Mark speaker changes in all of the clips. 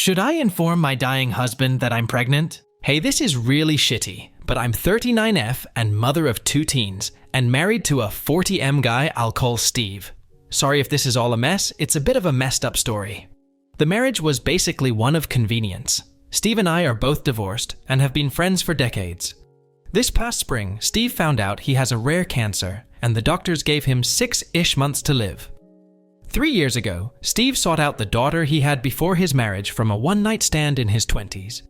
Speaker 1: Should I inform my dying husband that I'm pregnant? Hey, this is really shitty, but I'm 39F and mother of 2 teens, and married to a 40M guy I'll call Steve. Sorry if this is all a mess, it's a bit of a messed up story. The marriage was basically one of convenience. Steve and I are both divorced and have been friends for decades. This past spring, Steve found out he has a rare cancer, and the doctors gave him 6-ish months to live. 3 years ago, Steve sought out the daughter he had before his marriage from a one-night stand in his 20s.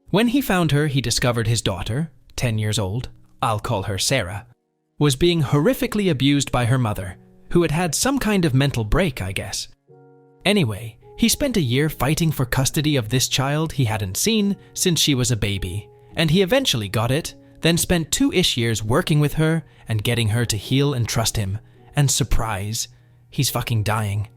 Speaker 1: When he found her, he discovered his daughter, 10 years old, I'll call her Sarah, was being horrifically abused by her mother, who had had some kind of mental break, I guess. Anyway, he spent a year fighting for custody of this child he hadn't seen since she was a baby, and he eventually got it, then spent 2-ish years working with her and getting her to heal and trust him, and surprise, he's fucking dying.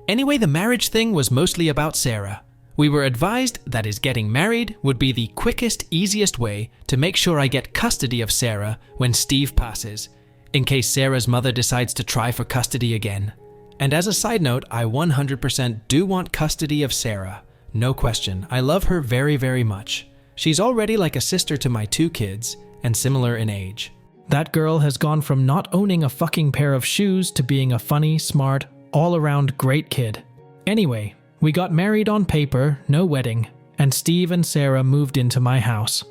Speaker 1: Anyway, the marriage thing was mostly about Sarah. We were advised that his getting married would be the quickest, easiest way to make sure I get custody of Sarah when Steve passes, in case Sarah's mother decides to try for custody again. And as a side note, I 100% do want custody of Sarah. No question, I love her very, very much. She's already like a sister to my 2 kids, and similar in age. That girl has gone from not owning a fucking pair of shoes to being a funny, smart, all-around great kid. Anyway, we got married on paper, no wedding, and Steve and Sarah moved into my house.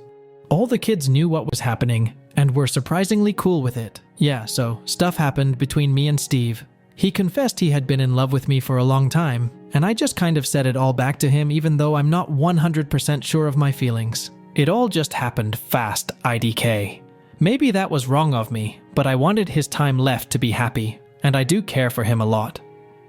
Speaker 1: All the kids knew what was happening, and were surprisingly cool with it. Yeah, so stuff happened between me and Steve. He confessed he had been in love with me for a long time, and I just kind of said it all back to him even though I'm not 100% sure of my feelings. It all just happened fast, IDK. Maybe that was wrong of me, but I wanted his time left to be happy, and I do care for him a lot.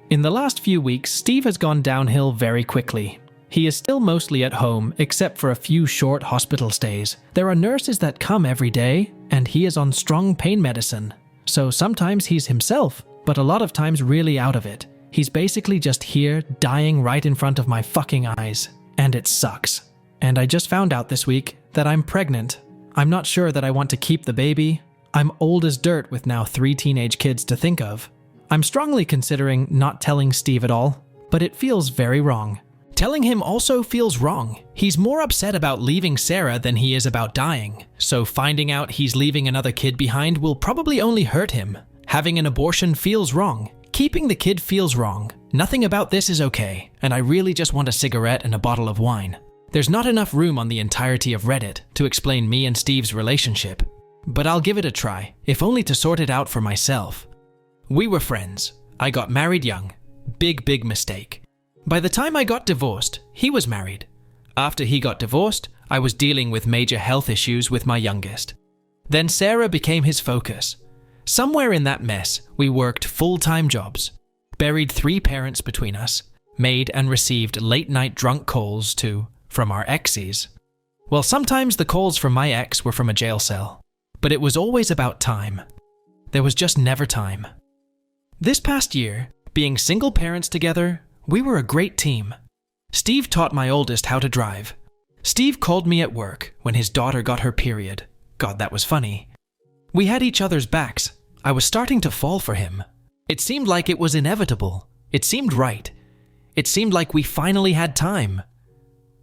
Speaker 1: In the last few weeks, Steve has gone downhill very quickly. He is still mostly at home, except for a few short hospital stays. There are nurses that come every day, and he is on strong pain medicine. So sometimes he's himself, but a lot of times really out of it. He's basically just here, dying right in front of my fucking eyes. And it sucks. And I just found out this week that I'm pregnant. I'm not sure that I want to keep the baby. I'm old as dirt with now 3 teenage kids to think of. I'm strongly considering not telling Steve at all, but it feels very wrong. Telling him also feels wrong. He's more upset about leaving Sarah than he is about dying, so finding out he's leaving another kid behind will probably only hurt him. Having an abortion feels wrong. Keeping the kid feels wrong. Nothing about this is okay, and I really just want a cigarette and a bottle of wine. There's not enough room on the entirety of Reddit to explain me and Steve's relationship, but I'll give it a try, if only to sort it out for myself. We were friends. I got married young. Big mistake. By the time I got divorced, he was married. After he got divorced, I was dealing with major health issues with my youngest. Then Sarah became his focus. Somewhere in that mess, we worked full-time jobs, buried 3 parents between us, made and received late-night drunk calls from our exes. Well, sometimes the calls from my ex were from a jail cell, but it was always about time. There was just never time. This past year, being single parents together, we were a great team. Steve taught my oldest how to drive. Steve called me at work when his daughter got her period. God, that was funny. We had each other's backs. I was starting to fall for him. It seemed like it was inevitable. It seemed right. It seemed like we finally had time.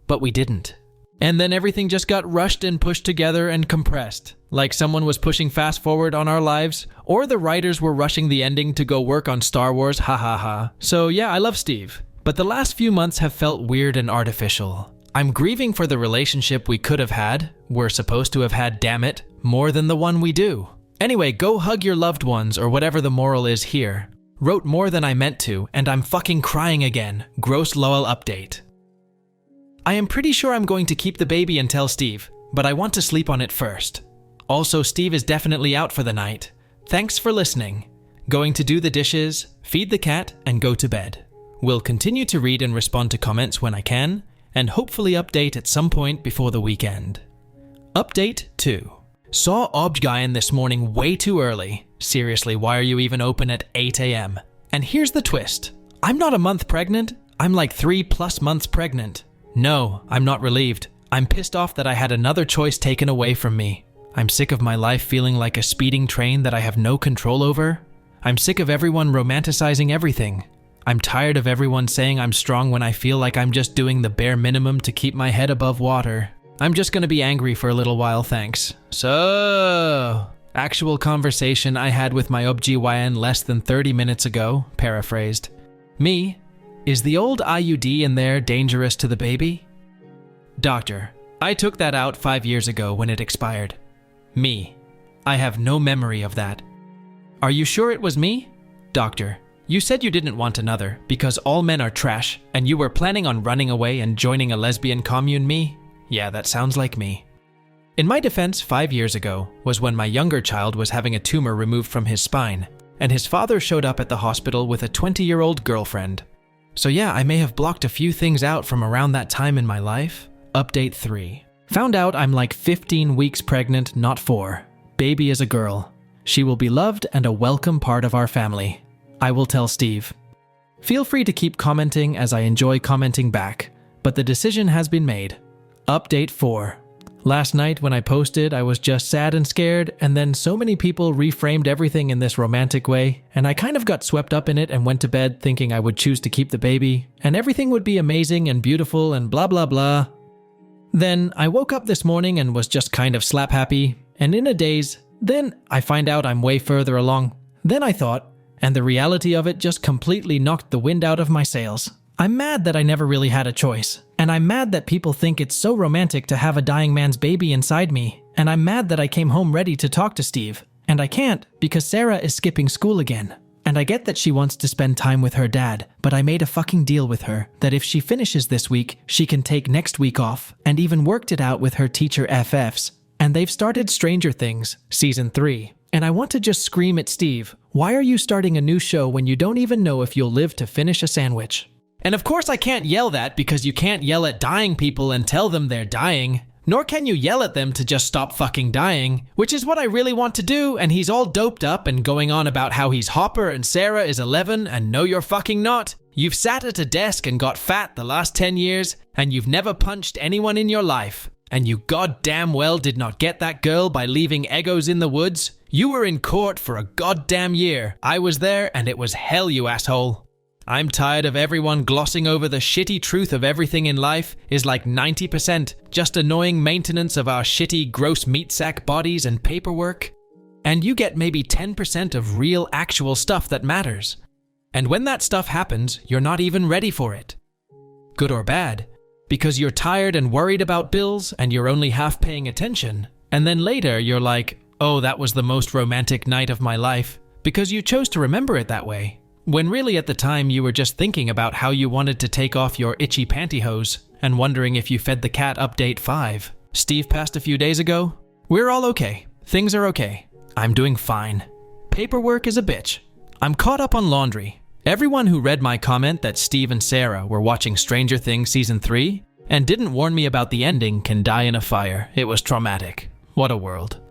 Speaker 1: But we didn't. And then everything just got rushed and pushed together and compressed, like someone was pushing fast forward on our lives, or the writers were rushing the ending to go work on Star Wars, ha ha ha. So yeah, I love Steve, but the last few months have felt weird and artificial. I'm grieving for the relationship we could have had, we're supposed to have had, damn it, more than the one we do. Anyway, go hug your loved ones or whatever the moral is here. Wrote more than I meant to, and I'm fucking crying again. Gross Lowell update. I am pretty sure I'm going to keep the baby and tell Steve, but I want to sleep on it first. Also, Steve is definitely out for the night. Thanks for listening. Going to do the dishes, feed the cat, and go to bed. Will continue to read and respond to comments when I can, and hopefully update at some point before the weekend. Update 2. Saw Obgyn this morning way too early. Seriously, why are you even open at 8 a.m? And here's the twist. I'm not a month pregnant, I'm like 3+ months pregnant. No, I'm not relieved. I'm pissed off that I had another choice taken away from me. I'm sick of my life feeling like a speeding train that I have no control over. I'm sick of everyone romanticizing everything. I'm tired of everyone saying I'm strong when I feel like I'm just doing the bare minimum to keep my head above water. I'm just gonna be angry for a little while, thanks. So, actual conversation I had with my OBGYN less than 30 minutes ago, paraphrased. Me, is the old IUD in there dangerous to the baby? Doctor, I took that out 5 years ago when it expired. Me, I have no memory of that. Are you sure it was me? Doctor, you said you didn't want another because all men are trash and you were planning on running away and joining a lesbian commune. Me? Yeah, that sounds like me. In my defense, 5 years ago was when my younger child was having a tumor removed from his spine, and his father showed up at the hospital with a 20-year-old girlfriend. So yeah, I may have blocked a few things out from around that time in my life. Update 3. Found out I'm like 15 weeks pregnant, not 4. Baby is a girl. She will be loved and a welcome part of our family. I will tell Steve. Feel free to keep commenting as I enjoy commenting back, but the decision has been made. Update 4. Last night when I posted, I was just sad and scared, and then so many people reframed everything in this romantic way, and I kind of got swept up in it and went to bed thinking I would choose to keep the baby, and everything would be amazing and beautiful and blah blah blah. Then I woke up this morning and was just kind of slap happy, and in a daze, then I find out I'm way further along. Then I thought, and the reality of it just completely knocked the wind out of my sails. I'm mad that I never really had a choice, and I'm mad that people think it's so romantic to have a dying man's baby inside me, and I'm mad that I came home ready to talk to Steve, and I can't because Sarah is skipping school again. And I get that she wants to spend time with her dad, but I made a fucking deal with her that if she finishes this week, she can take next week off, and even worked it out with her teacher FFs. And they've started Stranger Things, Season 3. And I want to just scream at Steve, why are you starting a new show when you don't even know if you'll live to finish a sandwich? And of course I can't yell that because you can't yell at dying people and tell them they're dying. Nor can you yell at them to just stop fucking dying, which is what I really want to do, and he's all doped up and going on about how he's Hopper and Sarah is 11 and no you're fucking not. You've sat at a desk and got fat the last 10 years, and you've never punched anyone in your life. And you goddamn well did not get that girl by leaving Eggos in the woods. You were in court for a goddamn year. I was there and it was hell, you asshole. I'm tired of everyone glossing over the shitty truth of everything in life is like 90% just annoying maintenance of our shitty gross meat sack bodies and paperwork. And you get maybe 10% of real actual stuff that matters. And when that stuff happens, you're not even ready for it. Good or bad. Because you're tired and worried about bills and you're only half paying attention. And then later you're like, oh, that was the most romantic night of my life. Because you chose to remember it that way. When really at the time you were just thinking about how you wanted to take off your itchy pantyhose and wondering if you fed the cat. Update 5. Steve passed a few days ago. We're all okay. Things are okay. I'm doing fine. Paperwork is a bitch. I'm caught up on laundry. Everyone who read my comment that Steve and Sarah were watching Stranger Things Season 3 and didn't warn me about the ending can die in a fire. It was traumatic. What a world.